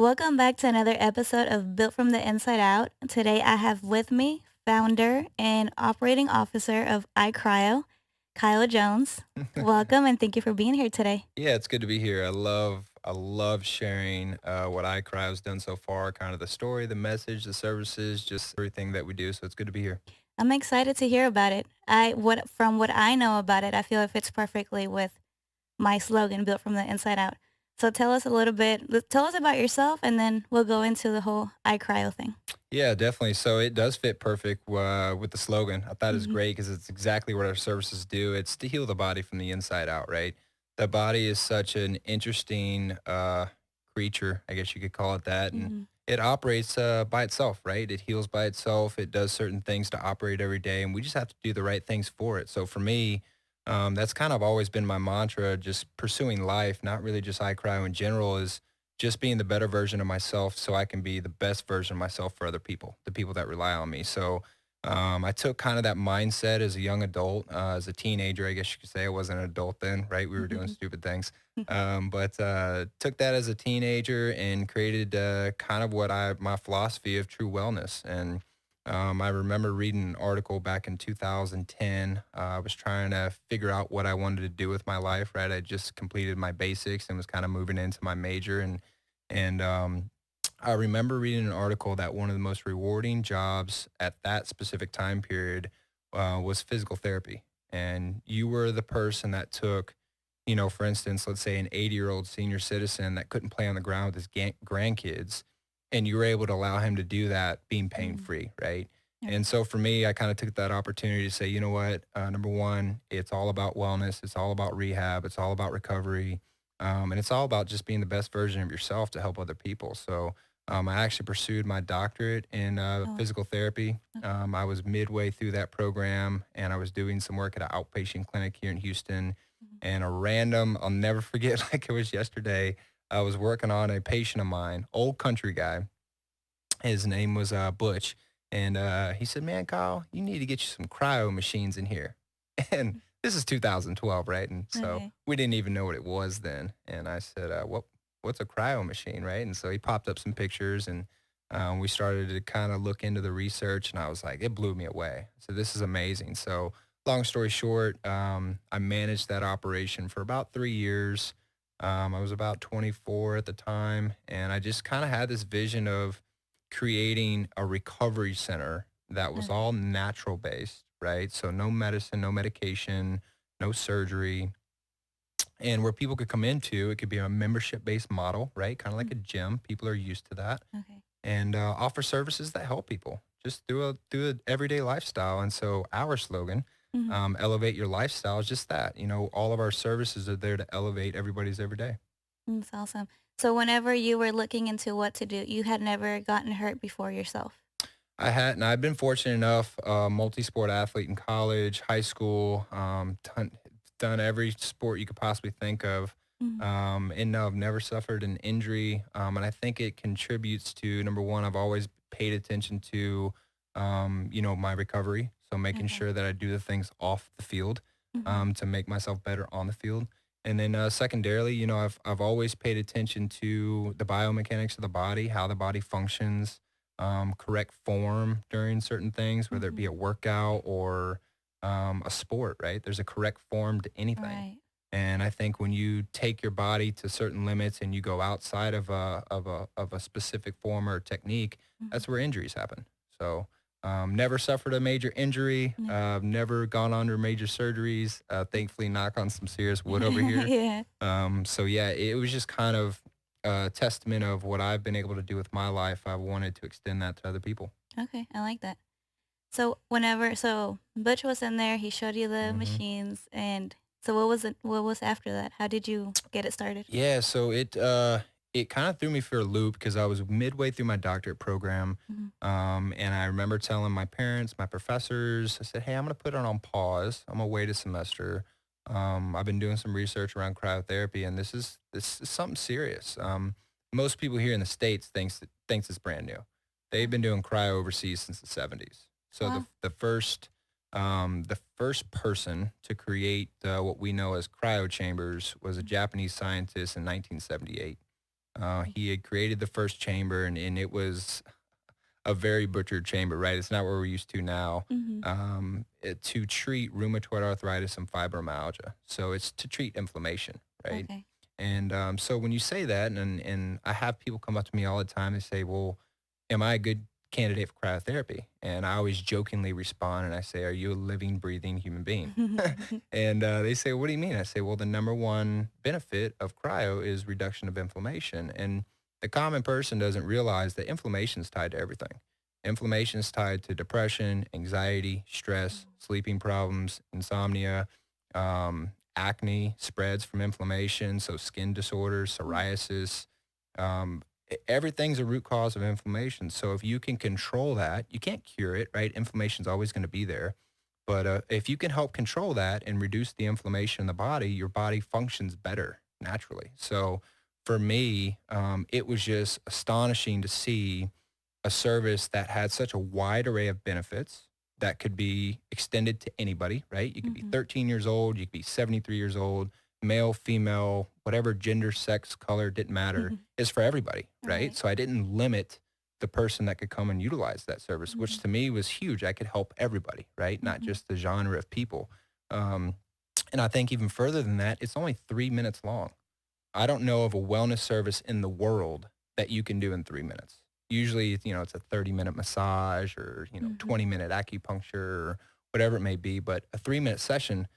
Welcome back to another episode of Built from the Inside Out. Today I have with me founder and operating officer of iCryo, Kyle Jones. Welcome and thank you for being here today. Yeah, it's good to be here. I love sharing what iCryo's done so far, kind of the story, the message, the services, just everything that we do. So it's good to be here. I'm excited to hear about it. What I know about it, I feel it fits perfectly with my slogan, Built from the Inside Out. So tell us a little bit, tell us about yourself and then we'll go into the whole iCryo thing. Yeah, definitely. So it does fit perfect with the slogan. I thought it was Mhm. great because it's exactly what our services do. It's to heal the body from the inside out, right? The body is such an interesting creature, I guess you could call it that, and Mhm. it operates by itself, right? It heals by itself. It does certain things to operate every day, and we just have to do the right things for it. So for me, that's kind of always been my mantra, just pursuing life, not really just iCryo in general, is just being the better version of myself so I can be the best version of myself for other people, the people that rely on me. So I took kind of that mindset as a young adult, as a teenager, I guess you could say. I wasn't an adult then, right? We were doing stupid things. But took that as a teenager and created kind of my philosophy of true wellness. And I remember reading an article back in 2010. I was trying to figure out what I wanted to do with my life, right? I just completed my basics and was kind of moving into my major. And I remember reading an article that one of the most rewarding jobs at that specific time period was physical therapy. And you were the person that took, for instance, let's say an 80-year-old senior citizen that couldn't play on the ground with his grandkids, and you were able to allow him to do that being pain Mhm. free, right? Right. And so for me, I kind of took that opportunity to say, you know what, number one, it's all about wellness, it's all about rehab, it's all about recovery, and it's all about just being the best version of yourself to help other people. So I actually pursued my doctorate in Oh, physical therapy. okay. I was midway through that program, and I was doing some work at an outpatient clinic here in Houston. Mhm. And a random, I'll never forget, like it was yesterday, I was working on a patient of mine, old country guy. His name was Butch. And he said, "Man, Kyle, you need to get you some cryo machines in here." And this is 2012, right? And so Okay. we didn't even know what it was then. And I said, what's a cryo machine, right? And so he popped up some pictures, and we started to kind of look into the research, and I was like, it blew me away. So this is amazing. So long story short, I managed that operation for about 3 years. I was about 24 at the time, and I just kind of had this vision of creating a recovery center that was Okay. all natural based, right? So no medicine, no medication, no surgery, and where people could come into. It could be a membership based model, right? Kind of like Mm. a gym. People are used to that, Okay. and offer services that help people just through an everyday lifestyle. And so our slogan, Mhm. elevate your lifestyle, is just that. All of our services are there to elevate everybody's everyday. That's awesome. So whenever you were looking into what to do, you had never gotten hurt before yourself? And I've been fortunate enough, multi-sport athlete in college, high school, done every sport you could possibly think of. Mhm. And no, I've never suffered an injury. And I think it contributes to, number one, I've always paid attention to, my recovery. So making Okay. sure that I do the things off the field, Mhm. to make myself better on the field. And then secondarily, I've always paid attention to the biomechanics of the body, how the body functions, correct form during certain things, whether it be Mhm. a workout or a sport, right? There's a correct form to anything. Right. And I think when you take your body to certain limits and you go outside of a specific form or technique, Mhm. that's where injuries happen. So never suffered a major injury. Yeah. Never gone under major surgeries. Thankfully, knock on some serious wood over here. Yeah. So yeah, it was just kind of a testament of what I've been able to do with my life. I wanted to extend that to other people. Okay, I like that. So Butch was in there, he showed you the hmm machines, and so what was after that? How did you get it started? Yeah, so it kind of threw me for a loop because I was midway through my doctorate program, Mhm. and I remember telling my parents, my professors, I said, "Hey, I'm gonna put it on pause. I'm gonna wait a semester. I've been doing some research around cryotherapy, and this is something serious. Most people here in the states thinks it's brand new. They've been Okay. doing cryo overseas since the 70s. So Wow. the first person to create what we know as cryo chambers was a Japanese scientist in 1978. He had created the first chamber, and it was a very butchered chamber, right? It's not where we're used to now. Mhm. To treat rheumatoid arthritis and fibromyalgia. So it's to treat inflammation, right? Okay. And so when you say that, and I have people come up to me all the time, they say, "Well, am I a good candidate for cryotherapy?" And I always jokingly respond, and I say, "Are you a living, breathing human being?" And they say, "What do you mean?" I say, "Well, the number one benefit of cryo is reduction of inflammation." And the common person doesn't realize that inflammation is tied to everything. Inflammation is tied to depression, anxiety, stress, sleeping problems, insomnia, acne spreads from inflammation, so skin disorders, Mm. psoriasis. Everything's a root cause of inflammation. So if you can control that, you can't cure it, right? Inflammation's always going to be there. But if you can help control that and reduce the inflammation in the body, your body functions better naturally. So for me, it was just astonishing to see a service that had such a wide array of benefits that could be extended to anybody, right? You could be Mhm. 13 years old, you could be 73 years old, male, female, whatever gender, sex, color, didn't matter. It's for everybody, right? Right. So I didn't limit the person that could come and utilize that service, which Mhm. to me was huge. I could help everybody, right? Not Mhm. just the genre of people. Um, and I think even further than that, it's only 3 minutes long. I don't know of a wellness service in the world that you can do in 3 minutes. Usually, it's a 30-minute massage or, Mhm. 20-minute acupuncture or whatever it may be. But a 3-minute session,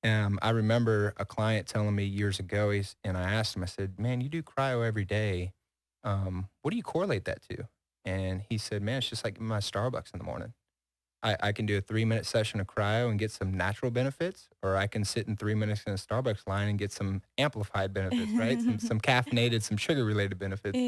I remember a client telling me years ago, and I asked him, I said, "Man, you do cryo every day. What do you correlate that to?" And he said, "Man, it's just like my Starbucks in the morning. I can do a 3-minute session of cryo and get some natural benefits, or I can sit in 3 minutes in a Starbucks line and get some amplified benefits, right? Some caffeinated, some sugar related benefits."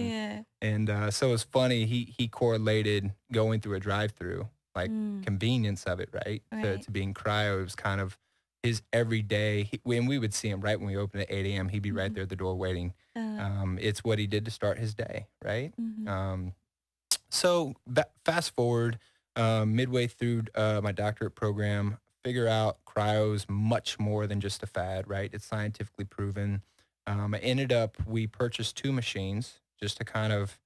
And Yeah. so it's funny, he correlated going through a drive through, like Mm. convenience of it, right? To Right. to being cryo. It was kind of his everyday when we would see him right when we opened at 8 a.m., he'd be right Mhm. there at the door waiting. Uh, It's what he did to start his day, right? mhm. So fast forward, midway through my doctorate program, figure out cryo is much more than just a fad, right? It's scientifically proven. We purchased two machines just to kind of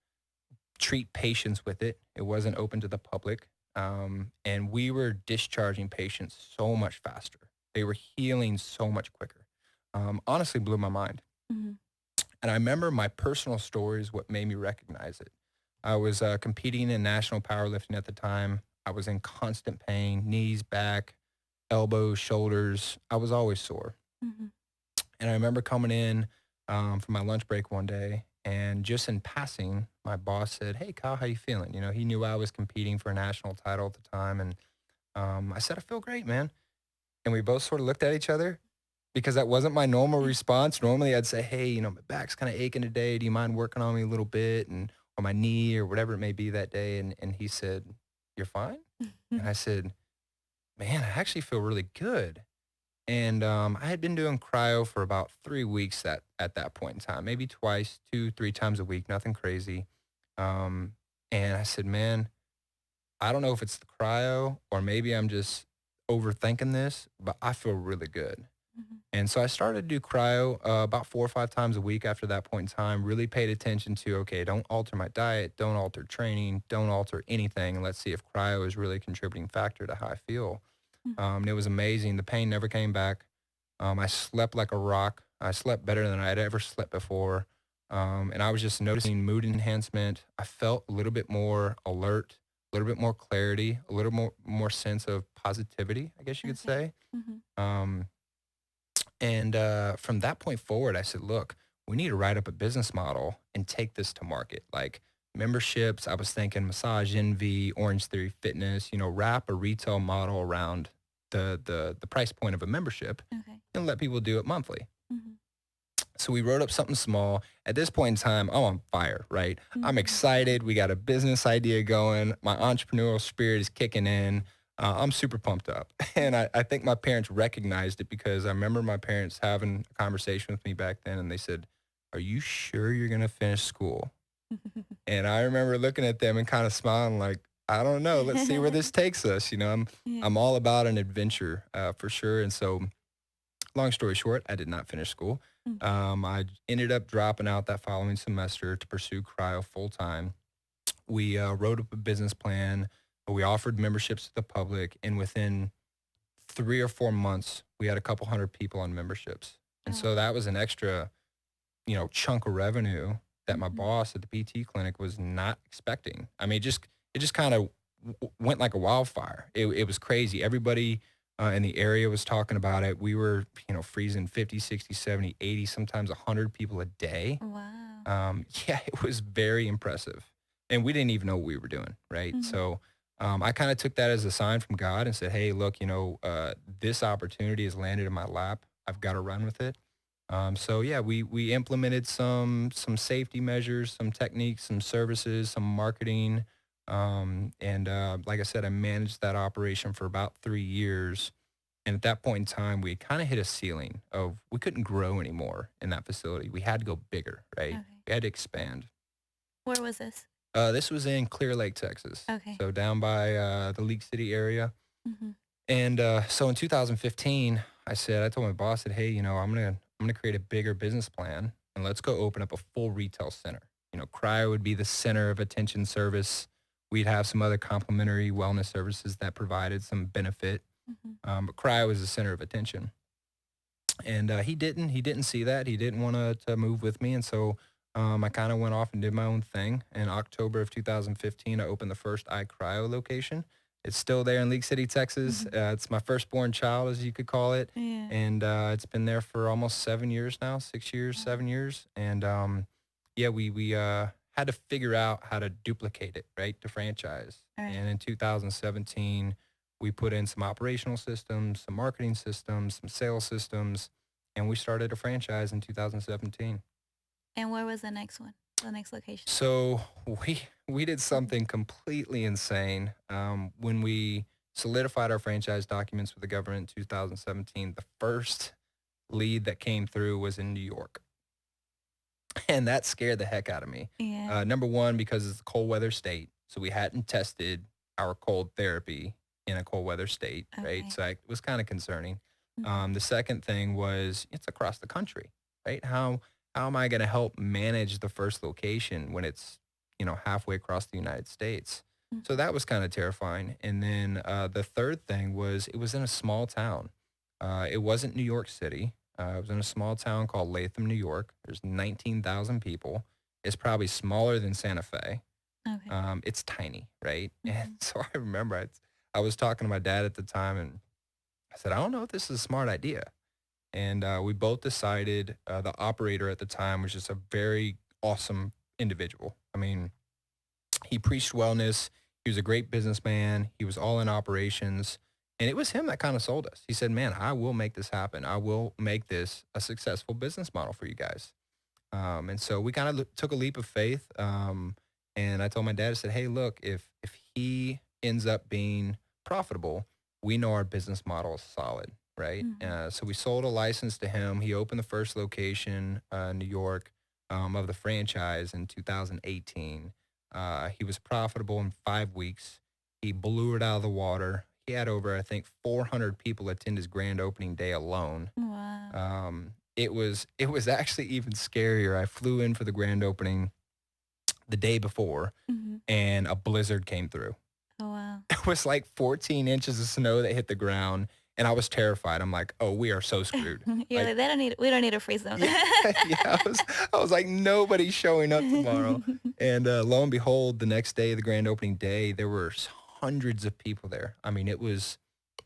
treat patients with it. It wasn't open to the public. And we were discharging patients so much faster. They were healing so much quicker. Honestly, blew my mind. Mhm. And I remember my personal story is what made me recognize it. I was competing in national powerlifting at the time. I was in constant pain, knees, back, elbows, shoulders. I was always sore. Mhm. And I remember coming in for my lunch break one day, and just in passing, my boss said, "Hey, Kyle, how you feeling?" He knew I was competing for a national title at the time, and I said, "I feel great, man." And we both sort of looked at each other because that wasn't my normal response. Normally, I'd say, "Hey, my back's kind of aching today. Do you mind working on me a little bit?" And or my knee or whatever it may be that day. And he said, "You're fine?" And I said, "Man, I actually feel really good." And I had been doing cryo for about 3 weeks at that point in time, maybe twice, 2, 3 times a week, nothing crazy. Um, and I said, "Man, I don't know if it's the cryo or maybe I'm just overthinking this, but I feel really good." Mhm. And so I started to do cryo about 4 or 5 times a week after that point in time. Really paid attention to, okay, don't alter my diet, don't alter training, don't alter anything. And let's see if cryo is really a contributing factor to how I feel. Mhm. And it was amazing. The pain never came back. I slept like a rock. I slept better than I had ever slept before. And I was just noticing mood enhancement. I felt a little bit more alert, a little bit more clarity, a little more sense of positivity, I guess you could Okay. say. Mhm. Um, and from that point forward, I said, look, we need to write up a business model and take this to market. Like memberships, I was thinking Massage Envy, Orange Theory Fitness, wrap a retail model around the price point of a membership Okay. and let people do it monthly. Mhm. So we wrote up something small. At this point in time, I'm on fire, right? I'm Mhm. excited. We got a business idea going. My entrepreneurial spirit is kicking in. I'm super pumped up. And I think my parents recognized it because I remember my parents having a conversation with me back then and they said, "Are you sure you're going to finish school?" And I remember looking at them and kind of smiling like, "I don't know. Let's see where this takes us." I'm Yeah. I'm all about an adventure for sure. And so long story short, I did not finish school. Mm. I ended up dropping out that following semester to pursue cryo full time. We wrote up a business plan. We offered memberships to the public, and within 3 or 4 months, we had a couple hundred people on memberships. And Oh, so wow. that was an extra, chunk of revenue that my Mhm. boss at the PT clinic was not expecting. I mean, it just kind of went like a wildfire. It was crazy. Everybody in the area was talking about it. We were, freezing 50, 60, 70, 80, sometimes 100 people a day. Wow. Yeah, it was very impressive. And we didn't even know what we were doing, right? Mhm. So I kind of took that as a sign from God and said, hey, look, this opportunity has landed in my lap. I've got to run with it. So yeah, we implemented some safety measures, some techniques, some services, some marketing, and like I said, I managed that operation for about 3 years. And at that point in time, we kind of hit a ceiling of we couldn't grow anymore in that facility. We had to go bigger, right? Okay. We had to expand. Where was this? This was in Clear Lake, Texas, Okay. so down by the League City area. Mhm. And so in 2015, I told my boss that, hey, I'm gonna create a bigger business plan and let's go open up a full retail center. Cryo would be the center of attention service. We'd have some other complementary wellness services that provided some benefit, Mhm. but cryo was the center of attention. And he didn't see that. He didn't want to move with me, and so I kind of went off and did my own thing. In October of 2015, I opened the first iCryo location. It's still there in League City, Texas. Mhm. It's my firstborn child, as you could call it, Yeah. and it's been there for almost 7 years now, 6 years, Wow. 7 years, and yeah, we had to figure out how to duplicate it, right, to franchise. All right. And in 2017, we put in some operational systems, some marketing systems, some sales systems, and we started a franchise in 2017. And where was the next one? The next location? So we did something completely insane. When we solidified our franchise documents with the government in 2017, the first lead that came through was in New York, and that scared the heck out of me. Yeah. Number one, because it's a cold weather state, so we hadn't tested our cold therapy in a cold weather state, right? Okay. So it was kind of concerning. Mhm. The second thing was it's across the country, right? How am I going to help manage the first location when it's halfway across the United States? So Mhm. that was kind of terrifying. And then the third thing was it was in a small town. It wasn't New York City. It was in a small town called Latham, New York. There's 19,000 people. It's probably smaller than Santa Fe. Okay. It's tiny, right? And Mhm. so I remember I was talking to my dad at the time, and I said, I don't know if this is a smart idea. And we both decided the operator at the time was just a very awesome individual. I mean, he preached wellness. He was a great businessman. He was all in operations. And it was him that kind of sold us. He said, man, I will make this happen. I will make this a successful business model for you guys. And so we kind of took a leap of faith. And I told my dad, I said, hey, look, if he ends up being profitable, we know our business model is solid, right? Mhm. So we sold a license to him. He opened the first location in New York of the franchise in 2018. He was profitable in 5 weeks. He blew it out of the water. He had over, I think, 400 people attend his grand opening day alone. Wow. It was actually even scarier. I flew in for the grand opening the day before, Mhm. and a blizzard came through. Oh, wow. It was like 14 inches of snow that hit the ground, and I was terrified. I'm like, "Oh, we are so screwed." You're Like, like, "They don't need we don't need to freeze them." yeah, yeah. I was like, "Nobody's showing up tomorrow." And lo and behold, the next day, the grand opening day, there were hundreds of people there. I mean, it was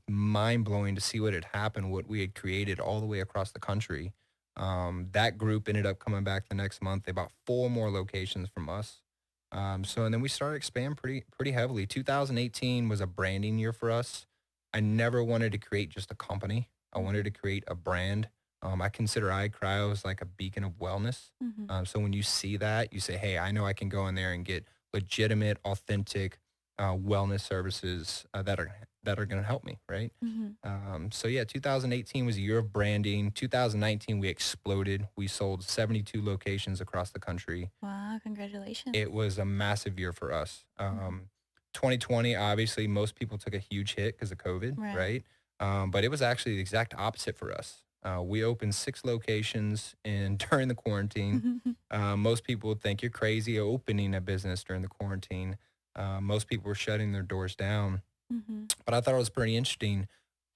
mind blowing to see what had happened, what we had created all the way across the country. That group ended up coming back the next month. They bought four more locations from us. And then we started expanding pretty heavily. 2018 was a branding year for us. I never wanted to create just a company. I wanted Mhm. to create a brand. I consider iCryo as like a beacon of wellness. Mhm. So when you see that, you say, "Hey, I know I can go in there and get legitimate, authentic wellness services that are going to help me." Right. Mhm. So yeah, 2018 was a year of branding. 2019, we exploded. We sold 72 locations across the country. Wow, congratulations. It was a massive year for us. Mhm. 2020, obviously, most people took a huge hit because of COVID, Right. right? But it was actually the exact opposite for us. We opened 6 locations and during the quarantine. Most people would think you're crazy opening a business during the quarantine. Most people were shutting their doors down. Mhm. But I thought it was pretty interesting.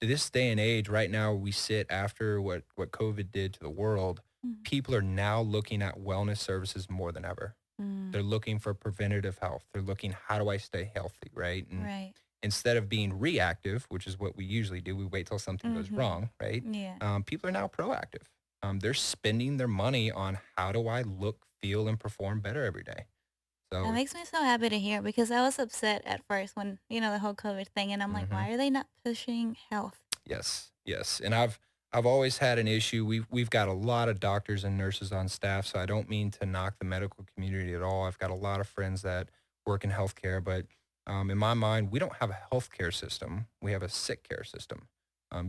To this day and age, right now we sit after what COVID did to the world. Mhm. People are now looking at wellness services more than ever. Mm. They're looking for preventative health. They're looking, how do I stay healthy, right? And Right. instead of being reactive, which is what we usually do, we wait till something goes Mhm. wrong, right? Yeah. People are now proactive. They're spending their money on, how do I look, feel, and perform better every day. That So, makes me so happy to hear because I was upset at first when, the whole COVID thing, and I'm like, mhm. why are they not pushing health? Yes, yes, and I've always had an issue. We've got a lot of doctors and nurses on staff, so I don't mean to knock the medical community at all. I've got a lot of friends that work in healthcare, but in my mind, we don't have a healthcare system. We have a sick care system.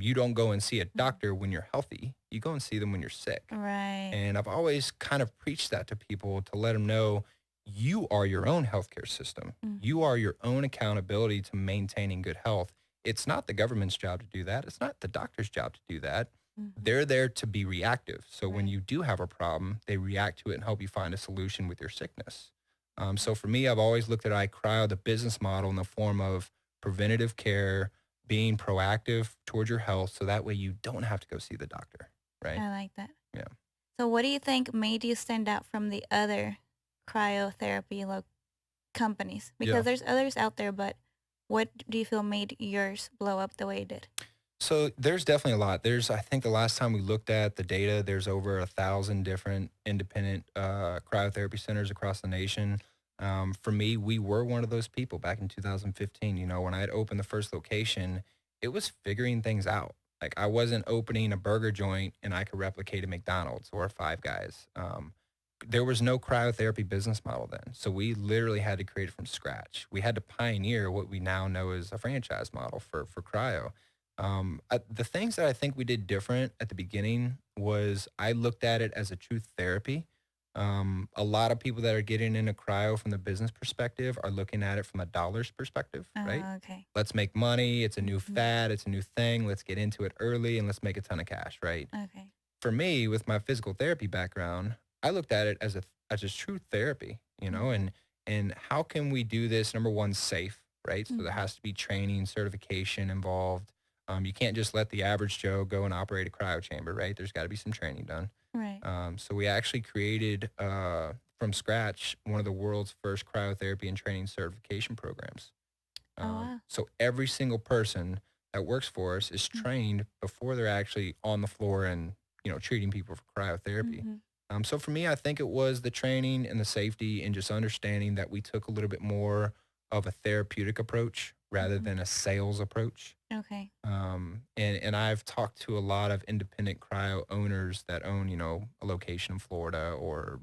You don't go and see a Mhm. doctor when you're healthy. You go and see them when you're sick. Right. And I've always kind of preached that to people to let them know you are your own healthcare system. You Mhm. are your own accountability to maintaining good health. It's not the government's job to do that. It's not the doctor's job to do that. Mhm. They're there to be reactive. So when Right. you do have a problem, they react to it and help you find a solution with your sickness. So Mhm. for me, I've always looked at iCryo, the business model, in the form of preventative care, being proactive towards your health, so that way you don't have to go see the doctor, right? I like that. Yeah. So, what do you think made you stand out from the other cryotherapy companies? Yeah. Because there's others out there, but what do you feel made yours blow up the way it did? So there's definitely a lot. I think the last time we looked at the data, there's over 1,000 different independent cryotherapy centers across the nation. For me, we were one of those people back in 2015. When I had opened the first location, it was figuring things out. Like, I wasn't opening a burger joint and I could replicate a McDonald's or a Five Guys. There was no cryotherapy business model then. So we literally had to create it from scratch. We had to pioneer what we now know as a franchise model for cryo. The things that I think we did different at the beginning was, I looked at it as a true therapy. A lot of people that are getting into cryo from the business perspective are looking at it from a dollars perspective, right? Okay. Let's make money. It's a new Mhm. fad. It's a new thing. Let's get into it early and let's make a ton of cash, right? Okay. For me, with my physical therapy background, I looked at it as a true therapy, Mhm. and how can we do this? Number one, safe, right? So there Mhm. has to be training, certification involved. You can't just let the average Joe go and operate a cryo chamber, right? There's got to be some training done. Right. So we actually created from scratch one of the world's first cryotherapy and training certification programs. Oh wow. So every single person that works for us is Mm. trained before they're actually on the floor and, treating people for cryotherapy. Mhm. So for me, I think it was the training and the safety and just understanding that we took a little bit more of a therapeutic approach rather Mhm. than a sales approach. Okay. And I've talked to a lot of independent cryo owners that own, a location in Florida or,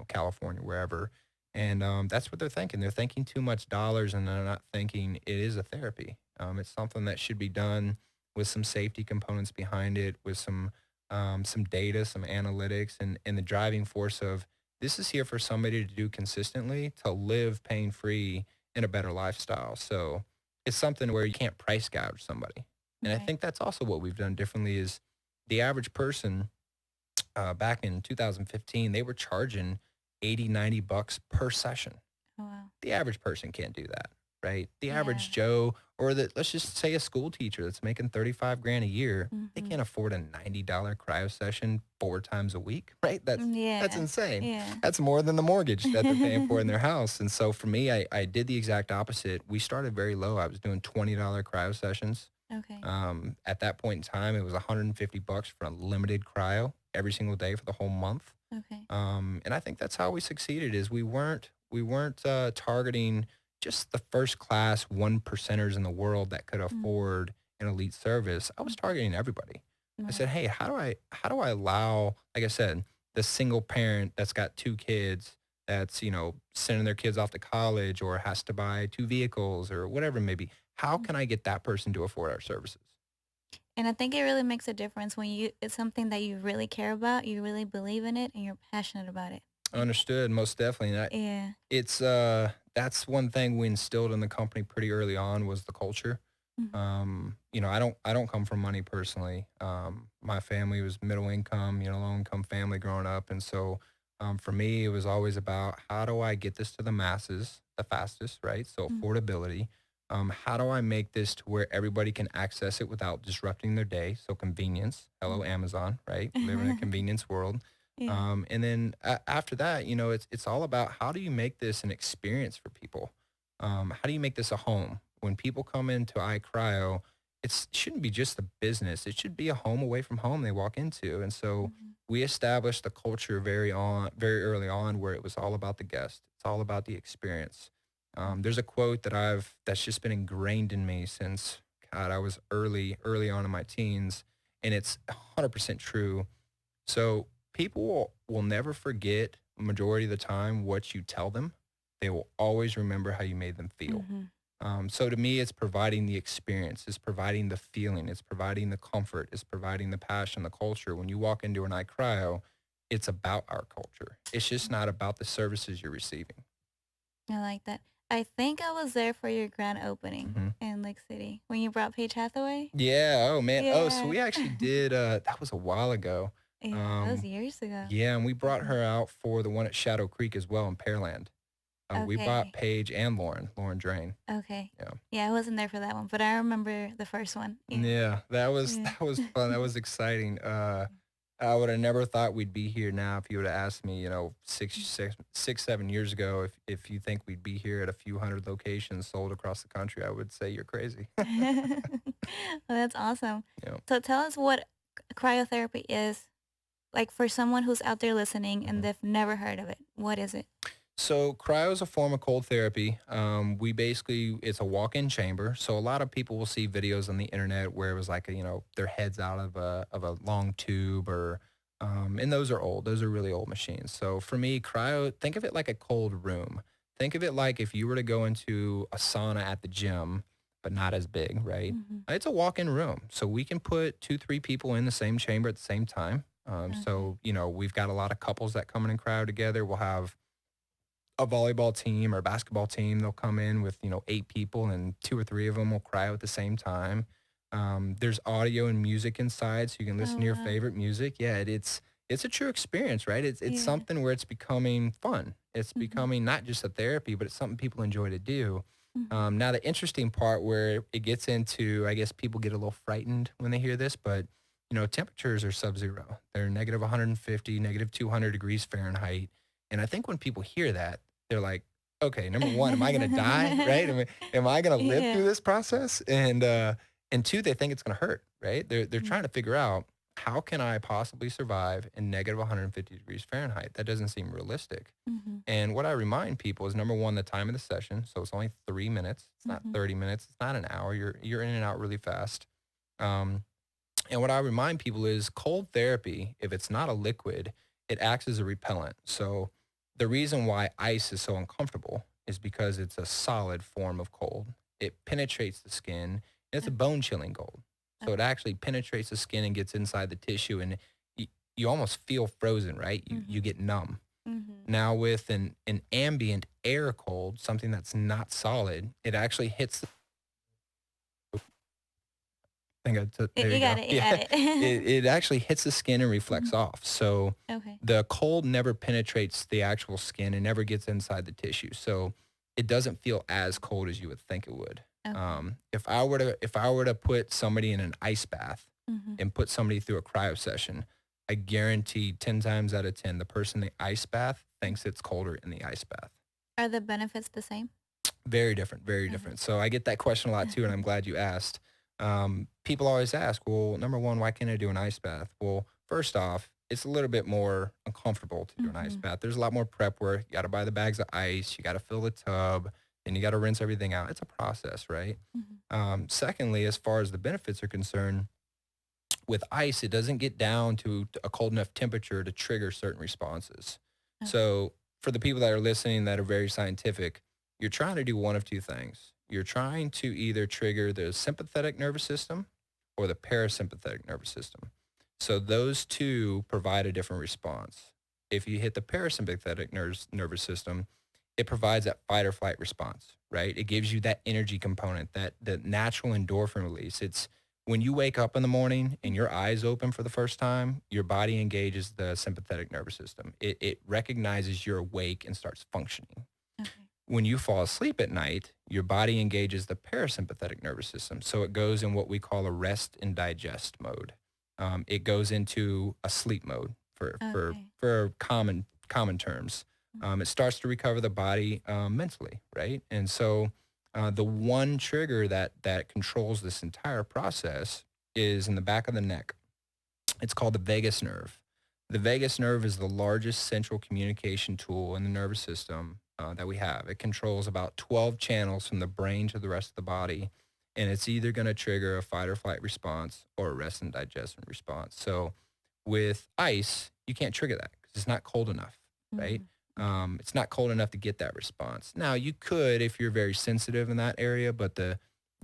California, wherever. And that's what they're thinking. They're thinking too much dollars and they're not thinking it is a therapy. It's something that should be done with some safety components behind it, with some data, some analytics, and the driving force of, this is here for somebody to do consistently, to live pain free in a better lifestyle. So it's something where you can't price gouge somebody. And I Right. think that's also what we've done differently is, the average person back in 2015, they were charging 80, $90 per session. Oh wow. The average person can't do that, right? The Yeah. average Joe, or let's just say a school teacher that's making 35 grand a year, they Mhm. can't afford a $90 cryo session 4 times a week, right? That's Yeah. insane. Yeah. That's more than the mortgage that they're paying for in their house. And so for me, I did the exact opposite. We started very low. I was doing $20 cryo sessions. Okay. At that point in time, it was $150 for unlimited cryo every single day for the whole month. Okay. And I think that's how we succeeded. Is we weren't targeting just the first class one percenters in the world that could Mm. afford an elite service. I was Mhm. targeting everybody. I Right. said, hey, how do I allow, like I said, the single parent that's got 2 kids, that's, sending their kids off to college or has to buy 2 vehicles or whatever it may be. How Mm. can I get that person to afford our services? And I think it really makes a difference when it's something that you really care about, you really believe in it, and you're passionate about it. Like, Understood, most definitely. And yeah. it's that's one thing we instilled in the company pretty early on, was the culture. Mhm. I don't come from money personally. My family was middle income, low income family growing up, and so for me, it was always about how do I get this to the masses the fastest, right? So Mm. affordability. How do I make this to where everybody can access it without disrupting their day? So convenience. Hello, Mhm. Amazon, right? We live in a convenience world. Yeah. And then after that, it's all about how do you make this an experience for people? How do you make this a home? When people come into iCryo, it shouldn't be just a business. It should be a home away from home they walk into. And so Mhm. we established the culture very early on, where it was all about the guest. It's all about the experience. Mhm. There's a quote that's just been ingrained in me since God, I was early on in my teens, and it's 100% true. So people will never forget majority of the time what you tell them. They will always remember how you made them feel. Mhm. So to me, it's providing the experience, it's providing the feeling, it's providing the comfort, it's providing the passion, the culture. When you walk into an iCryo, it's about our culture. It's just not about the services you're receiving. I like that. I think I was there for your grand opening Mhm. in Lake City when you brought Paige Hathaway. Yeah. Oh man. Oh, so Yeah. we actually did. That was a while ago. Yeah, that was Um, years ago. yeah, and we brought Mhm. her out for the one at Shadow Creek as well in Pearland. We brought Okay. Paige and Lauren Drain. Okay. Yeah. Yeah, I wasn't there for that one, but I remember the first one. Yeah. Yeah, that was Yeah. that was fun. That was exciting. I would have never thought we'd be here now if you would have asked me, 7 years ago, if you think we'd be here at a few hundred locations sold across the country, I would say you're crazy. Well, that's awesome. Yeah. So tell us what cryotherapy is, like for someone who's out there listening and Mhm. they've never heard of it. What is it? So cryo is a form of cold therapy. It's a walk-in chamber. So a lot of people will see videos on the internet where it was like, their heads out of a long tube and those are old. Those are really old machines. So for me, cryo, think of it like a cold room. Think of it like if you were to go into a sauna at the gym, but not as big, right? Mhm. It's a walk-in room. So we can put 2, 3 people in the same chamber at the same time. Okay. We've got a lot of couples that come in and cryo together. We'll have a volleyball team or a basketball team. They'll come in with, 8 people and 2 or 3 of them will cryo at the same time. There's audio and music inside, so you can listen Oh, to your wow. favorite music. Yeah, it's a true experience, right? It's Yeah. something where it's becoming fun. It's Mhm. becoming not just a therapy, but it's something people enjoy to do. Mhm. Now, the interesting part where it gets into, I guess people get a little frightened when they hear this, but temperatures are sub-zero. They're negative 150, negative 200 degrees Fahrenheit. And I think when people hear that, they're like, okay, number one, am I going to die? Right? Am I going to live through Yeah. this process? And two, they think it's going to hurt, right? They're Mhm. trying to figure out how can I possibly survive in negative 150 degrees Fahrenheit? That doesn't seem realistic. Mhm. And what I remind people is number one, the time of the session. So it's only 3 minutes. It's not Mhm. 30 minutes. It's not an hour. You're in and out really fast. Um, and what I remind people is cold therapy, if it's not a liquid, it acts as a repellent. So the reason why ice is so uncomfortable is because it's a solid form of cold. It penetrates the skin, and it's a Okay. bone chilling cold. So it Okay. actually penetrates the skin and gets inside the tissue, and you almost feel frozen, right? You Mhm. get numb. Mhm. Now with an ambient air cold, something that's not solid, it actually hits the think I took there You you got go. it. You Yeah. got it. It actually hits the skin and reflects Mhm. off. So Okay. the cold never penetrates the actual skin and never gets inside the tissue. So it doesn't feel as cold as you would think it would. Okay. If I were to put somebody in an ice bath Mhm. and put somebody through a cryo session, I guarantee 10 times out of 10, the person in the ice bath thinks it's colder in the ice bath. Are the benefits the same? Very different, very Okay. different. So I get that question a lot too, and I'm glad you asked. People always ask, well, number one, why can't I do an ice bath? Well, first off, it's a little bit more uncomfortable to do an ice Mhm. bath. There's a lot more prep work. You got to buy the bags of ice. You got to fill the tub. Then you got to rinse everything out. It's a process, right? Mhm. Secondly, as far as the benefits are concerned, with ice, it doesn't get down to a cold enough temperature to trigger certain responses. Okay. So, for the people that are listening that are very scientific, you're trying to do one of two things. You're trying to either trigger the sympathetic nervous system or the parasympathetic nervous system. So, those two provide a different response. If you hit the parasympathetic nervous system, it provides that fight or flight response, right? It gives you that energy component, that the natural endorphin release. It's when you wake up in the morning and your eyes open for the first time, your body engages the sympathetic nervous system. It recognizes you're awake and starts functioning. Okay. When you fall asleep at night, your body engages the parasympathetic nervous system. So it goes in what we call a rest and digest mode. It goes into a sleep mode Okay. for common terms. Mhm. It starts to recover the body mentally, right? And so the one trigger that controls this entire process is in the back of the neck. It's called the vagus nerve. The vagus nerve is the largest central communication tool in the nervous system that we have. It controls about 12 channels from the brain to the rest of the body, and it's either going to trigger a fight or flight response or a rest and digestion response. So with ice, you can't trigger that because it's not cold enough, right? Mm. Okay. It's not cold enough to get that response. Now you could if you're very sensitive in that area, but the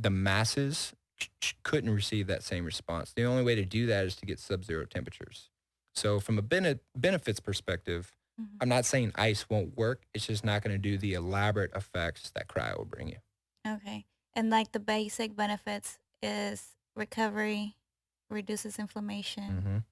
masses couldn't receive that same response. The only way to do that is to get sub-zero temperatures. So from a benefits perspective, Mhm. I'm not saying ice won't work. It's just not going to do the elaborate effects that cryo will bring you. Okay. And like the basic benefits is recovery, reduces inflammation.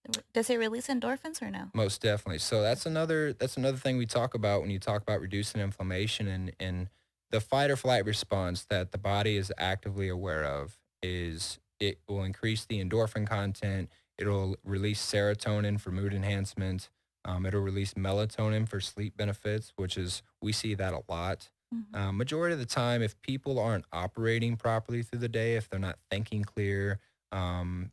hmm Does it release endorphins or no? Most definitely. So that's another thing we talk about when you talk about reducing inflammation and the fight or flight response that the body is actively aware of is it will increase the endorphin content. It'll release serotonin for mood enhancement. It'll release melatonin for sleep benefits, which is we see that a lot. Mhm. Majority of the time, if people aren't operating properly through the day, if they're not thinking clear,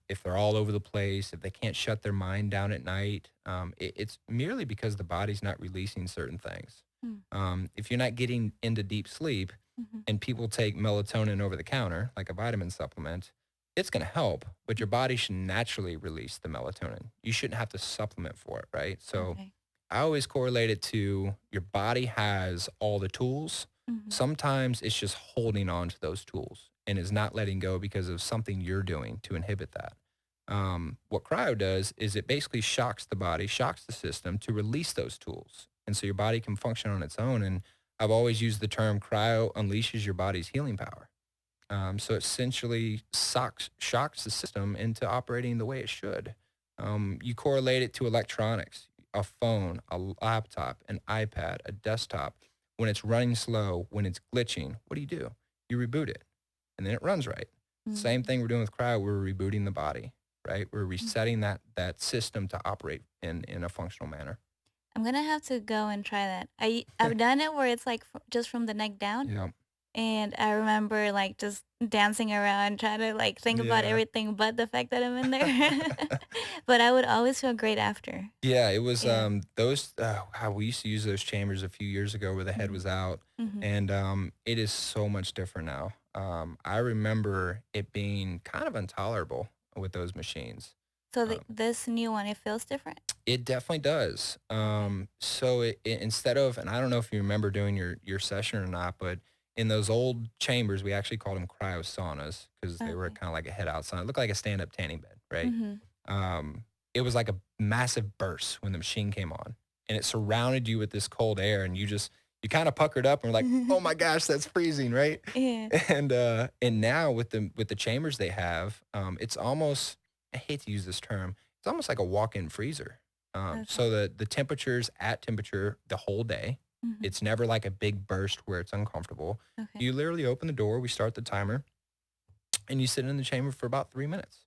if they're all over the place, if they can't shut their mind down at night, it's merely because the body's not releasing certain things. Mm. If you're not getting into deep sleep Mhm. and people take melatonin over the counter, like a vitamin supplement, it's going to help, but your body should naturally release the melatonin. You shouldn't have to supplement for it, right? So Okay. I always correlate it to your body has all the tools. Mhm. Sometimes it's just holding on to those tools and is not letting go because of something you're doing to inhibit that. What cryo does is it basically shocks the body, shocks the system to release those tools. And so your body can function on its own. And I've always used the term cryo unleashes your body's healing power. So it essentially shocks the system into operating the way it should. You correlate it to electronics, a phone, a laptop, an iPad, a desktop. When it's running slow, when it's glitching, what do? You reboot it and then it runs right. Same Mm. thing we're doing with cryo, we're rebooting the body, right? We're Okay. resetting that system to operate in a functional manner. I'm gonna have to go and try that. I've done it where it's like just from the neck down, Yeah. and I remember like just dancing around, trying to like think about Yeah. everything but the fact that I'm in there. But I would always feel great after. Yeah, it was, Yeah. those how we used to use those chambers a few years ago where the head Mhm. was out, Mhm. and, it is so much different now. I remember it being kind of intolerable with those machines. So Um, this new one, it feels different. it definitely does. Okay. So instead of and I don't know if you remember doing your session or not, but in those old chambers, we actually called them cryo saunas because they were Okay. kinda like a head out sauna. It looked like a stand-up tanning bed, right? Mhm. um, it was like a massive burst when the machine came on and it surrounded you with this cold air and you kind of puckered up and were like, oh my gosh, that's freezing, right? Yeah. And now with the chambers they have, it's almost, I hate to use this term, it's almost like a walk-in freezer. Okay. So the temperature's at temperature the whole day. Mhm. It's never like a big burst where it's uncomfortable. Okay. You literally open the door, we start the timer, and you sit in the chamber for about 3 minutes.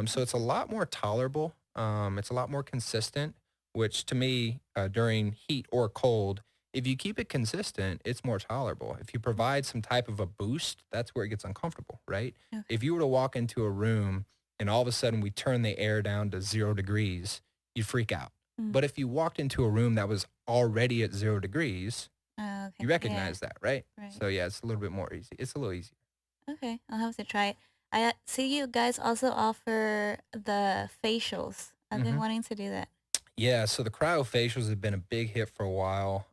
So it's a Okay. lot more tolerable. It's a lot more consistent, which to me, during heat or cold, if you keep it consistent, it's more tolerable. If you Mhm. provide some type of a boost, that's where it gets uncomfortable, right? If Okay. you were to walk into a room and all of a sudden we turn the air down to 0 degrees, you'd freak out. Mm. But if you walked into a room that was already at 0 degrees, Oh, you okay. Yeah. recognize that, right? Right. So yeah, it's a little bit more easy. It's a little easier. Okay. I'll have to try it. I see you guys also offer the facials. I've been Mhm. wanting to do that. Yeah, so the cryofacials have been a big hit for a while.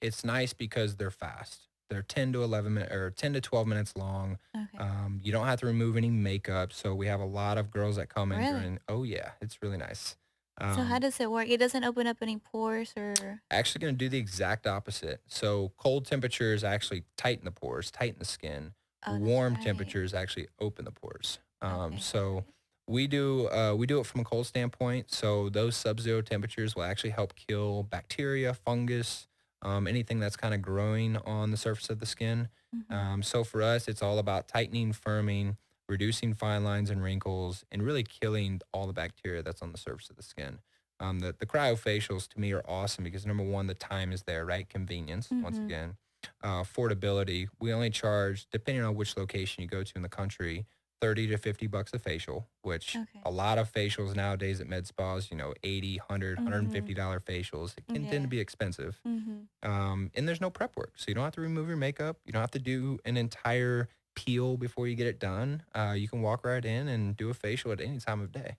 It's nice because they're fast. They're 10 to 11 minutes or 10 to 12 minutes long. Okay. You don't have to remove any makeup. So we have a lot of girls that come in Really? during, oh yeah, it's really nice. So how Um, does it work? It doesn't open up any pores or Actually going to do the exact opposite. So cold temperatures actually tighten the pores, tighten the skin. oh, that's Warm right. temperatures actually open the pores. Okay, got So it. we do it from a cold standpoint. So those sub-zero temperatures will actually help kill bacteria, fungus, anything that's kind of growing on the surface of the skin. Mhm. So for us, it's all about tightening, firming, reducing fine lines and wrinkles, and really killing all the bacteria that's on the surface of the skin. The cryofacials to me are awesome because number one, the time is there, right? Convenience, once Mhm. again. Affordability. We only charge, depending on which location you go to in the country, 30 to $50 a facial, which Okay. a lot of facials nowadays at med spas, 80, 100, Mhm. $150 facials. It can tend to Yeah. be expensive. Mhm. And there's no prep work. So you don't have to remove your makeup. You don't have to do an entire peel before you get it done. You can walk right in and do a facial at any time of day.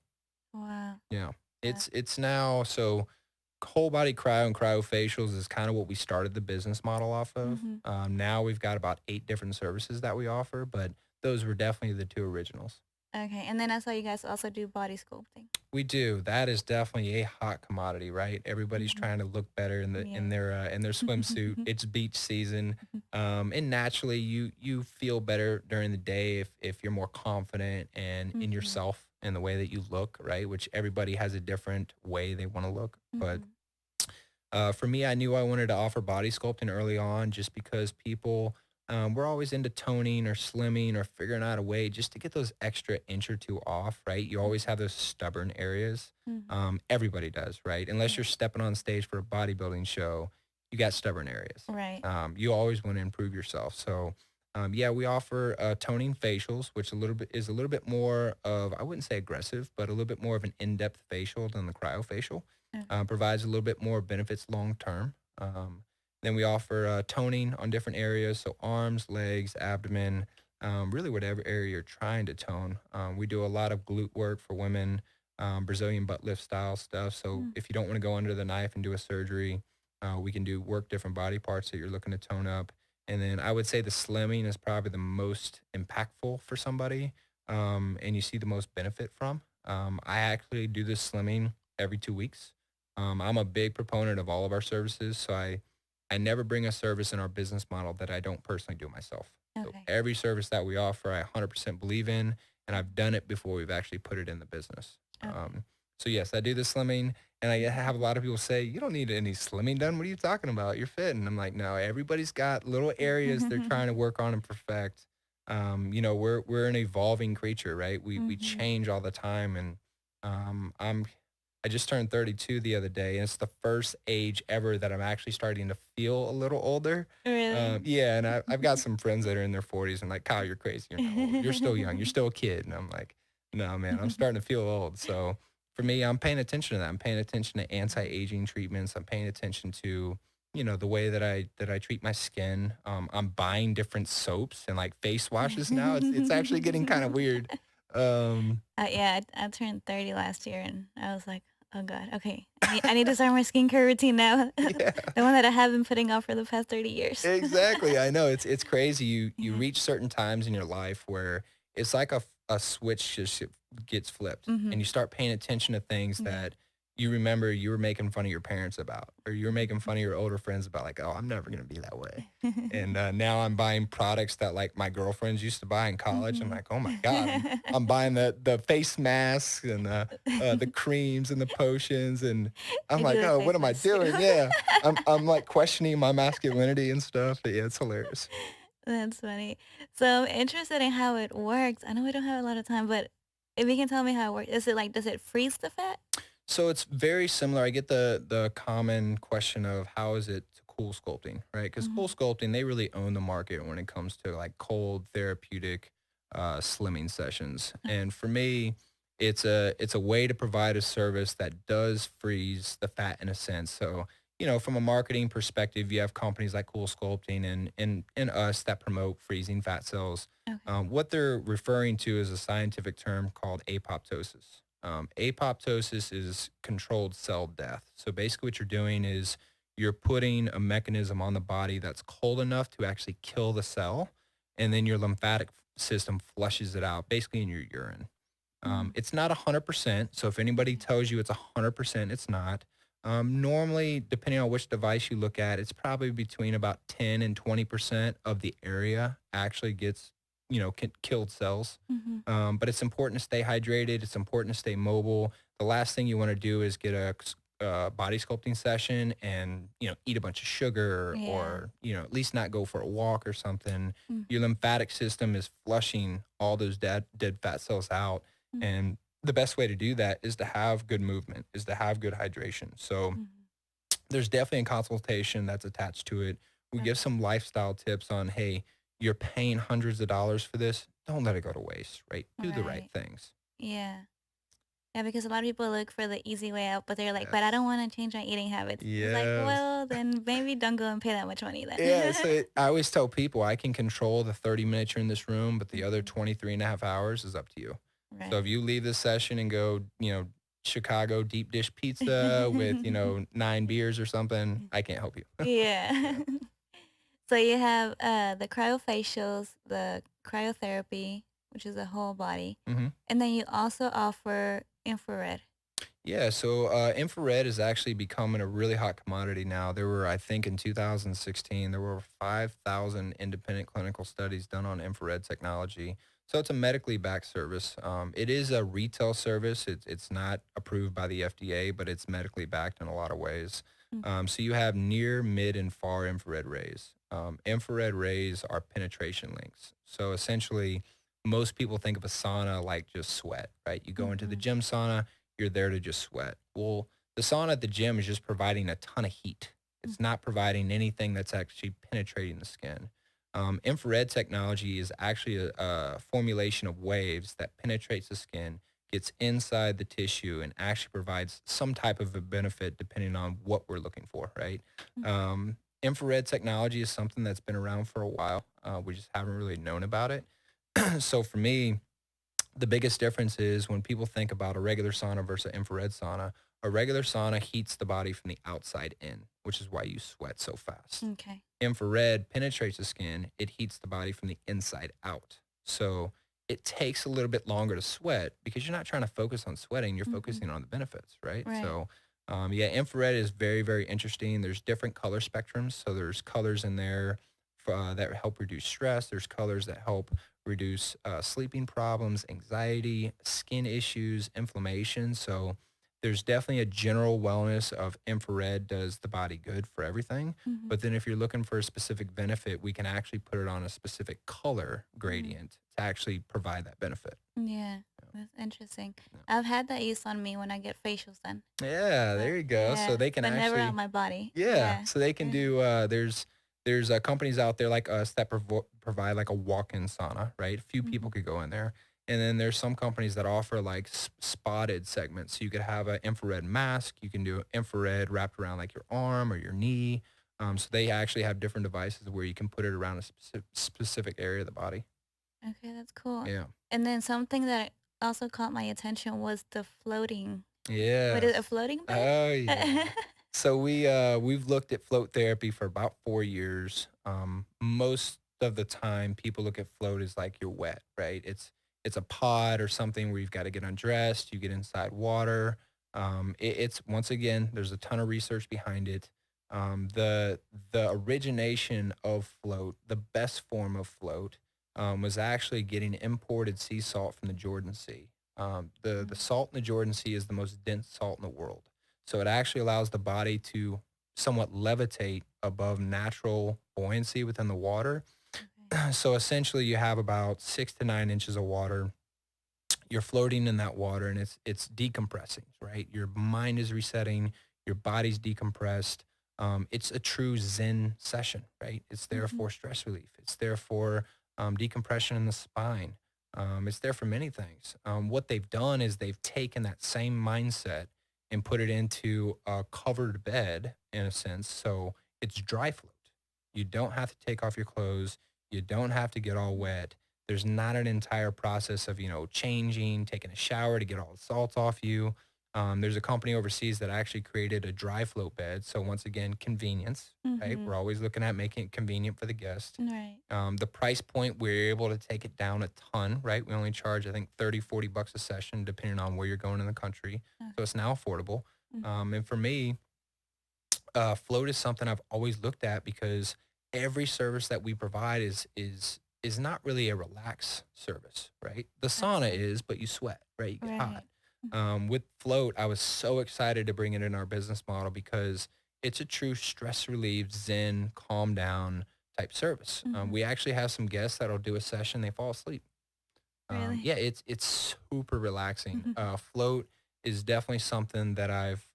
Wow. Yeah. Uh, It's now so whole body cryo and cryofacials is kind of what we started the business model off of. mhm. Now we've got about 8 different services that we offer, but those were definitely the 2 originals. Okay, and then I saw you guys also do body sculpting. We do. That is definitely a hot commodity, right? Everybody's Mhm. trying to look better Yeah. in their swimsuit. It's beach season, and naturally, you feel better during the day if you're more confident and in Mhm. yourself and the way that you look, right? Which everybody has a different way they want to look, but Mhm. for me, I knew I wanted to offer body sculpting early on just because people were always into toning or slimming or figuring out a way just to get those extra inch or two off, right? You always Mhm. have those stubborn areas. Mhm. Everybody does, right? Unless you're Yeah. stepping on stage for a bodybuilding show, you got stubborn areas. Right. You always want to improve yourself. So, yeah, we offer toning facials, which a little bit more of, I wouldn't say aggressive, but a little bit more of an in-depth facial than the cryofacial. Okay. Provides a little bit more benefits long term. Then we offer toning on different areas, so arms, legs, abdomen, really whatever area you're trying to tone. We do a lot of glute work for women, Brazilian butt lift style stuff. So Mm. if you don't want to go under the knife and do a surgery, we can do work different body parts that you're looking to tone up. And then I would say the slimming is probably the most impactful for somebody, and you see the most benefit from. I actually do this slimming every 2 weeks. I'm a big proponent of all of our services, so I never bring a service in our business model that I don't personally do myself. So Okay. every service that we offer, I 100% believe in, and I've Mhm. done it before we've actually put it in the business. Okay. So yes, I do the slimming, and I have a Mhm. lot of people say, "You don't need any slimming done. What are you talking about? You're fit." And I'm like, "No, everybody's got little areas they're trying to work on and perfect." We're an evolving creature, right? We Mhm. change all the time, and I just turned 32 the other day, and it's the first age ever that I'm actually starting to feel a little older. Really? Yeah, and I've got some friends that are in their 40s and like, Kyle, you're crazy. You're not old. You're still young. You're still a kid. And I'm like, no, man, I'm starting to feel old. So for me, I'm paying attention to that. I'm paying attention to anti-aging treatments. I'm paying attention to, the way that I treat my skin. I'm buying different soaps and like face washes now. It's actually getting kind of weird. Um, Yeah, I turned 30 last year, and I was like, "Oh god, okay, I need to start my skincare routine now." yeah. The one that I have been putting off for the past 30 years. Exactly, I know, it's crazy, you Yeah. reach certain times in your life where it's like a switch just gets flipped, and you Mhm. start paying attention to things Yeah. that you remember you were making fun of your parents about, or you were making fun of your older friends about, like, "Oh, I'm never gonna be that way." And, now I'm buying products that, like, my girlfriends used to buy in college. I'm Mhm. like, "Oh my god." I'm buying the face masks and the creams and the potions, and I'm I do like, like "Oh, what face am I masks too. doing?" Yeah. I'm, like, questioning my masculinity and stuff, but yeah, it's hilarious. That's funny. So I'm interested in how it works. I know we don't have a lot of time, but if you can tell me how it works, is it like, does it freeze the fat? So it's very similar. I get the common question of how is it to cool sculpting, right? Because cool Mhm. sculpting, they really own the market when it comes to like cold therapeutic slimming sessions. Okay. And for me, it's a way to provide a service that does freeze the fat in a sense. So from a marketing perspective, you have companies like Cool Sculpting and us that promote freezing fat cells. Okay. What they're referring to is a scientific term called apoptosis. Apoptosis is controlled cell death. So basically, what you're doing is you're putting a mechanism on the body that's cold enough to actually kill the cell, and then your lymphatic system flushes it out, basically in your urine. Mm. It's not 100%. So if anybody Okay. tells you it's 100%, it's not. Normally, depending on which device you look at, it's probably between about 10 and 20% of the area actually gets, killed cells. Mhm. But it's important to stay hydrated. It's important to stay mobile. The last thing you want to do is get a body sculpting session and eat a bunch of sugar, Yeah. or at least not go for a walk or something. Your Mhm. lymphatic system is flushing all those dead fat cells out, Mhm. and the best way to do that is to have good movement, is to have good hydration. So Mhm. there's definitely a consultation that's attached to it. We give Okay. some lifestyle tips on, hey, you're paying hundreds of dollars for this. Don't let it go to waste, right? Do the right Right. things. Yeah. Yeah, because a lot of people look for the easy way out, but they're like, "But I don't Yes. wanna change my eating habits." It's like, Yes. "Well, then maybe don't go and pay that much money then." Yeah, so I always tell people I can control the 30 minutes you're in this room, but the other Mhm. 23 and a half hours is up to you. So if Right. you leave this session and go, Chicago deep dish pizza with, 9 beers or something, I can't help you. Yeah. Yeah. So you have, the cryofacials, the cryotherapy, which is a whole body, Mhm. and then you also offer infrared. Yeah, so infrared is actually becoming a really hot commodity now. There were, I think, in 2016, there were 5,000 independent clinical studies done on infrared technology. So it's a medically backed service. It is a retail service. It's not approved by the FDA, but it's medically backed in a lot of ways. Mhm. So you have near, mid, and far infrared rays. Infrared rays are penetration links. So essentially, most people think of a sauna like just sweat, right? You go into the Mhm. gym sauna, you're there to just sweat. Well, the sauna at the gym is just providing a ton of heat. It's Mhm. not providing anything that's actually penetrating the skin. Infrared technology is actually a formulation of waves that penetrates the skin, gets inside the tissue, and actually provides some type of a benefit depending on what we're looking for, right? Okay. Infrared technology is something that's been around for a while. We just haven't really known about it. So for me, the biggest difference is when people think about a regular sauna versus an infrared sauna, a regular sauna heats the body from the outside in, which is why you sweat so fast. Okay. Infrared penetrates the skin, it heats the body from the inside out. So it takes a little bit longer to sweat because you're not trying to focus on sweating, you're Mhm. focusing on the benefits, right? Right. So, yeah, infrared is very, very interesting. There's different color spectrums. So there's colors in there that help reduce stress. There's colors that help reduce sleeping problems, anxiety, skin issues, inflammation. So there's definitely a general wellness of infrared does the body good for everything. Mhm. But then if you're looking for a specific benefit, we can actually put it on a specific color Mhm. gradient to actually provide that benefit. Yeah, Yeah. that's interesting. Yeah. I've had that used on me when I get facials done. Yeah, But there you go. So yeah, they can but never on actually, my body. yeah, Yeah. so they can Mhm. do. There's companies out there like us that provide like a walk-in sauna, right? A few people Mhm. could go in there, and then there's some companies that offer like spotted segments. So you could have an infrared mask. You can do infrared wrapped around like your arm or your knee. So they actually have different devices where you can put it around a specific area of the body. Okay, that's cool. Yeah. And then something that also caught my attention was the floating. What is it, a Yes. floating bed? Oh yeah. So we've looked at float therapy for about 4 years. Most of the time people look at float as like you're wet, right? It's a pod or something where you've got to get undressed, you get inside water. It's once again, there's a ton of research behind it. The origination of float, the best form of float, was actually getting imported sea salt from the Jordan Sea. The Mm, salt in the Jordan Sea is the most dense salt in the world. So it actually allows the body to somewhat levitate above natural buoyancy within the water. okay. So essentially, you have about 6 to 9 inches of water. You're floating in that water, and it's decompressing, right? Your mind is resetting, your body's decompressed. It's a true Zen session, right? It's there Mhm. for stress relief. It's there for decompression in the spine. It's there for many things. What they've done is they've taken that same mindset and put it into a covered bed in a sense. So it's dry float. You don't have to take off your clothes. You don't have to get all Mm, wet. There's not an entire process of, changing, taking a shower to get all the salt off you. There's a company overseas that actually created a dry float bed. So once again, convenience, right? We're Mhm. always looking at making it convenient for the guest. Right. The price point, we're able to take it down a ton, right? We only charge, I think, 30, $40 a session, depending on where you're going in the country. So Okay. it's now affordable. Mhm. And for me, float is something I've always looked at because every service that we provide is not really a relax service, right? The I sauna see. is, but you sweat, right? You get hot. Right. Mhm. With float, I was so excited to bring it in our business model because it's a true stress relief, zen, calm down type service. Mhm. We actually have some guests that'll do a session, they fall asleep. Really? Yeah, it's super relaxing. Mhm. Float is definitely something that I've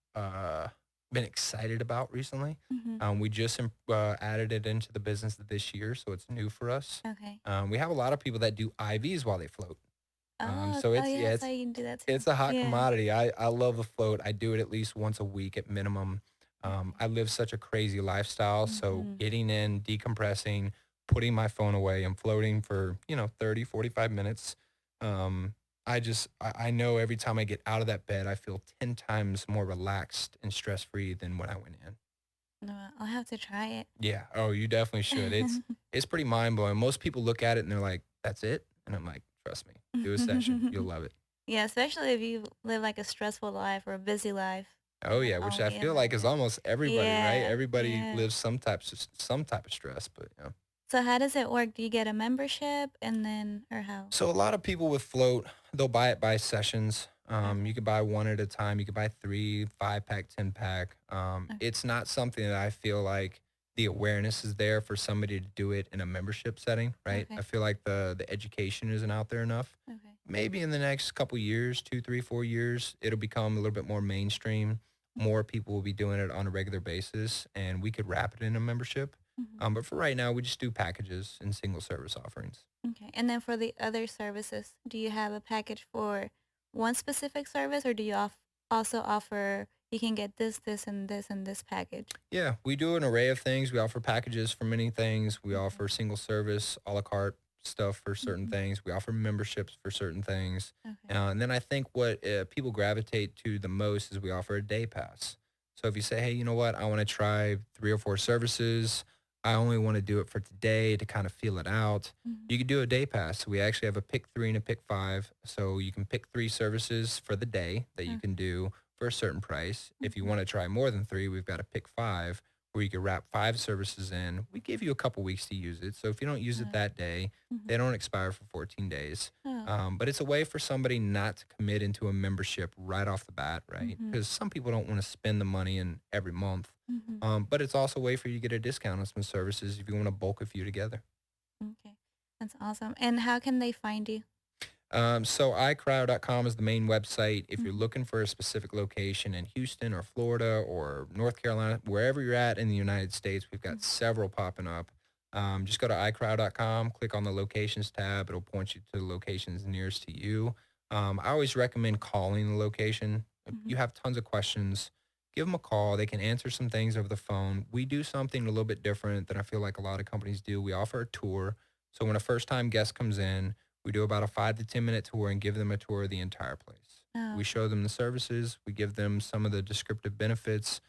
been excited about recently. Mhm. We just added it into the business this year, so it's new for us. Okay. We have a lot of people that do IVs while they float. Oh, So oh it's yeah, yeah, I saw you can do that too. it's a hot Yeah. commodity. I love the float. I do it at least once a week at minimum. Okay. I live such a crazy lifestyle, so Mhm. getting in, decompressing, putting my phone away and floating for, 30, 45 minutes. Um, I know every time I get out of that bed, I feel 10 times more relaxed and stress-free than when I went in. No, I'll have to try it. Yeah. Oh, you definitely should. It's pretty mind-blowing. Most people look at it and they're like, "That's it?" And I'm like, "Trust me. Do a session. You'll love it." Yeah, especially if you live like a stressful life or a busy life. Oh, Yeah, yeah, which I'll I be feel like is available. almost everybody, right? Yeah, Everybody yeah. lives some type of stress, but, yeah. So how does it work? Do you get a membership and then or how? So a lot of people with float, they'll buy it by sessions. You Okay. could buy one at a time. You could buy 3, 5-pack, 10-pack. Okay. It's not something that I feel like the awareness is there for somebody to do it in a membership setting, right? I Okay. feel like the education isn't out there enough. Okay. Maybe in the next couple years, 2, 3, 4 years, it'll become a little bit more mainstream. More people will be doing it on a regular basis, and we could wrap it in a membership. Mhm. But for right now, we just do packages and single service offerings. Okay. And then for the other services, do you have a package for one specific service or do you also offer you can get this, this, and this and this package? Yeah, we do an array of things. We offer packages for many things. We Okay. offer single service, a la carte stuff for certain Mhm. things. We offer memberships for certain things. Okay. And then I think what people gravitate to the most is we offer a day pass. So if you say, hey, you know what, I want to try 3 or 4 services. I only want to do it for today to kind of feel it out. Mhm. You could do a day pass. We actually have a pick 3 and a pick 5. So you can pick 3 services for the day that you can Okay. do for a certain price. If you Mhm. want to try more than 3, we've got a pick 5 where you can wrap 5 services in. We give you a couple weeks to use it. So if you don't use it Okay. that day, they Mhm. don't expire for 14 days. Oh, okay. But it's a way for somebody not to commit into a membership right off the bat, right? Mhm. Because some people don't want to spend the money in every month. Mhm. But it's also a way for you to get a discount on some services if you want to bulk a few together. Okay. That's awesome. And how can they find you? So iCryo.com is the main website. If you're Mhm. looking for a specific location in Houston or Florida or North Carolina, wherever you're at in the United States, we've got Mhm. several popping up. Just go to iCryo.com, click on the locations tab. It'll point you to the locations nearest to you. I always recommend calling the location. If Mhm. you have tons of questions, give them a call. They can answer some things over the phone. We do something a little bit different than I feel like a lot of companies do. We offer a tour. So when a first time guest comes in, we do about a 5 to 10 minute tour and give them a tour of the entire place. Oh, We okay. show them the services. We give them some of the descriptive benefits.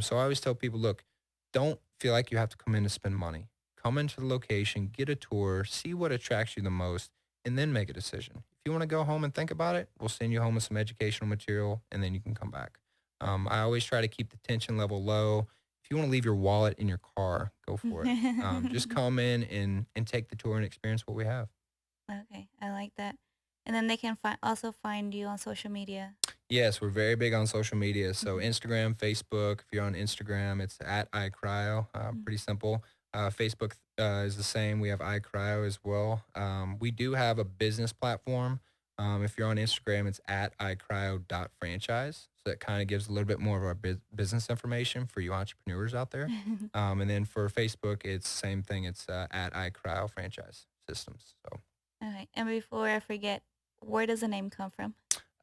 So I always tell people, look, don't feel like you have to come in to spend money. Come into the location, get a tour, see what attracts you the most, and then make a decision. If you want to go home and think about it, we'll send you home with some educational material, and then you can come back. I always try to keep the tension level low. If you want to leave your wallet in your car, go for it. Just come in and take the tour and experience what we have. Okay, I like that. And then they can also find you on social media. Yes, we're very big on social media. So Mhm. Instagram, Facebook. If you're on Instagram, it's at iCryo. Mhm. Pretty simple. Facebook is the same. We have iCryo as well. We do have a business platform. If you're on Instagram, it's at iCryo.franchise. So that kind of gives a little bit more of our business information for you entrepreneurs out there. And then for Facebook, it's the same thing. It's at iCryo franchise systems. So. Okay, and before I forget, where does the name come from?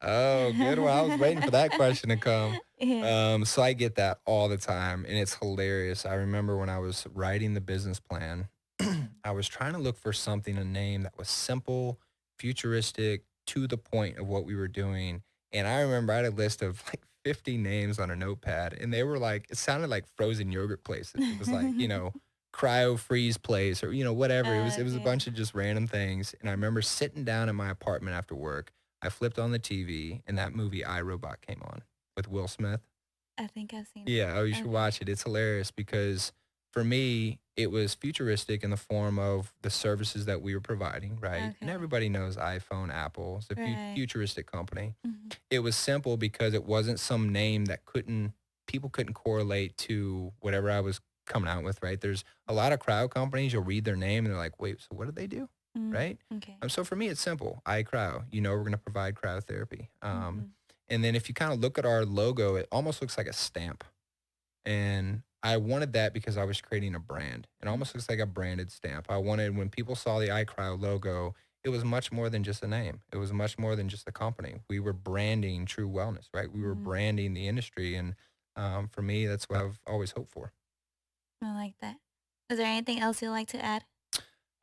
Oh, good one. I was waiting for that question to come. Yeah. So I get that all the time, and it's hilarious. I remember when I was writing the business plan, Mhm. I was trying to look for something, a name that was simple, futuristic, to the point of what we were doing, And I remember I had a list of like 50 names on a notepad, and they were like, it sounded like frozen yogurt places. It was like, cryo freeze place or, whatever. It was a Okay. bunch of just random things. And I remember sitting down in my apartment after work. I flipped on the TV and that movie iRobot came on with Will Smith. I think I've seen Yeah, oh, you it. should Okay. watch it. It's hilarious because for me, it was futuristic in the form of the services that we were providing, right? And Okay. everybody knows iPhone, Apple. It's a Right. futuristic company. Mhm. It was simple because it wasn't some name that people couldn't correlate to whatever I was coming out with, right? There's a lot of cryo companies, you'll read their name and they're like, wait, so what do they do? Mm. Right? Okay. So for me, it's simple. iCryo, we're going to provide cryotherapy. Mhm. And then if you kind of look at our logo, it almost looks like a stamp. And I wanted that because I was creating a brand. It Mm. almost looks like a branded stamp. I wanted when people saw the iCryo logo, it was much more than just a name. It was much more than just a company. We were branding true wellness, right? We were Mhm. branding the industry. And for me, that's what I've always hoped for. I like that. Is there anything else you'd like to add?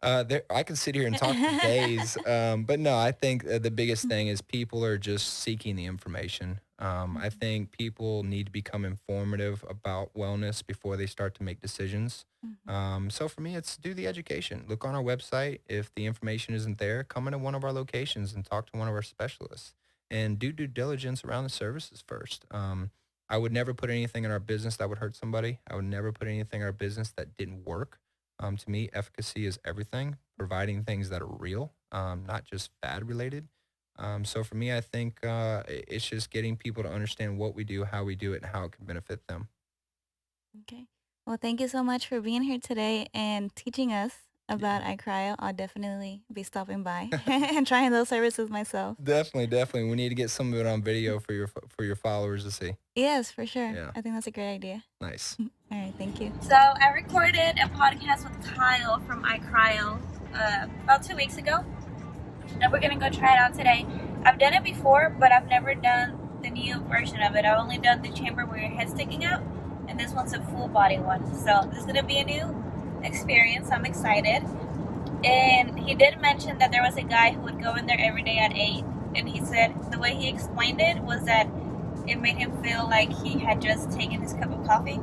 I can sit here and talk for days, but no, I think the biggest thing is people are just seeking the information. I Mhm. think people need to become informative about wellness before they start to make decisions. Mhm. So for me, it's do the education. Look on our website. If the information isn't there, come into one of our locations and talk to one of our specialists and do due diligence around the services first. I would never put anything in our business that would hurt somebody. I would never put anything in our business that didn't work. To me, efficacy is everything, providing things that are real, not just fad related. So for me, I think it's just getting people to understand what we do, how we do it, and how it can benefit them. Okay. Well, thank you so much for being here today and teaching us Yeah, about iCryo. I'll definitely be stopping by and trying those services myself. definitely, definitely. We need to get some of it on video for your followers to see. Yes, for sure. Yeah, I think that's a great idea. nice. All right, thank you. So I recorded a podcast with Kyle from iCryo about 2 weeks ago, and we're gonna go try it out today. I've done it before, but I've never done the new version of it. I've only done the chamber where your head's sticking out, and this one's a full body one. So this is gonna be a new experience. I'm excited. And he did mention that there was a guy who would go in there every day at 8, and he said the way he explained it was that it made him feel like he had just taken his cup of coffee.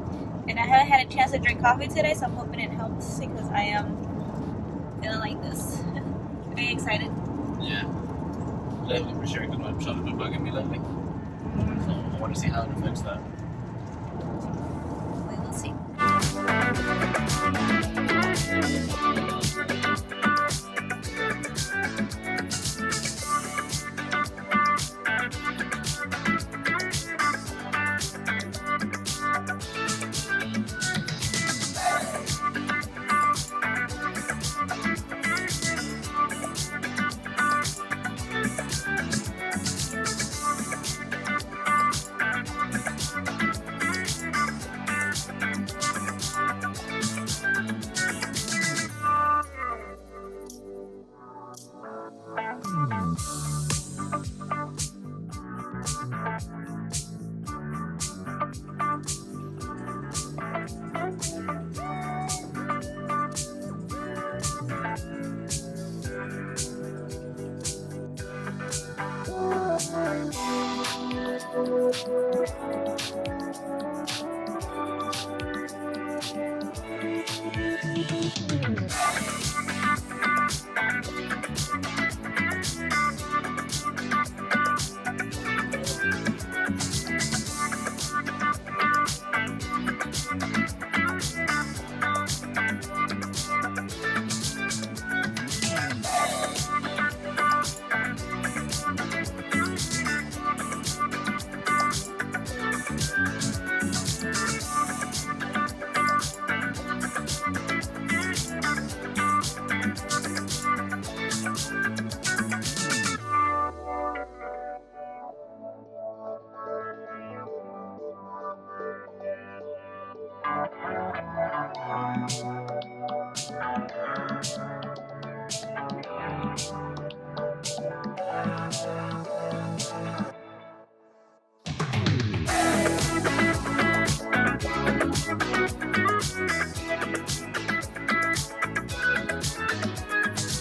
And I haven't had a chance to drink coffee today, so I'm hoping it helps because I am feeling like this. Are you excited? Yeah, definitely for sure. Because my shoulder's been bugging me lately, so I want to see how it affects that.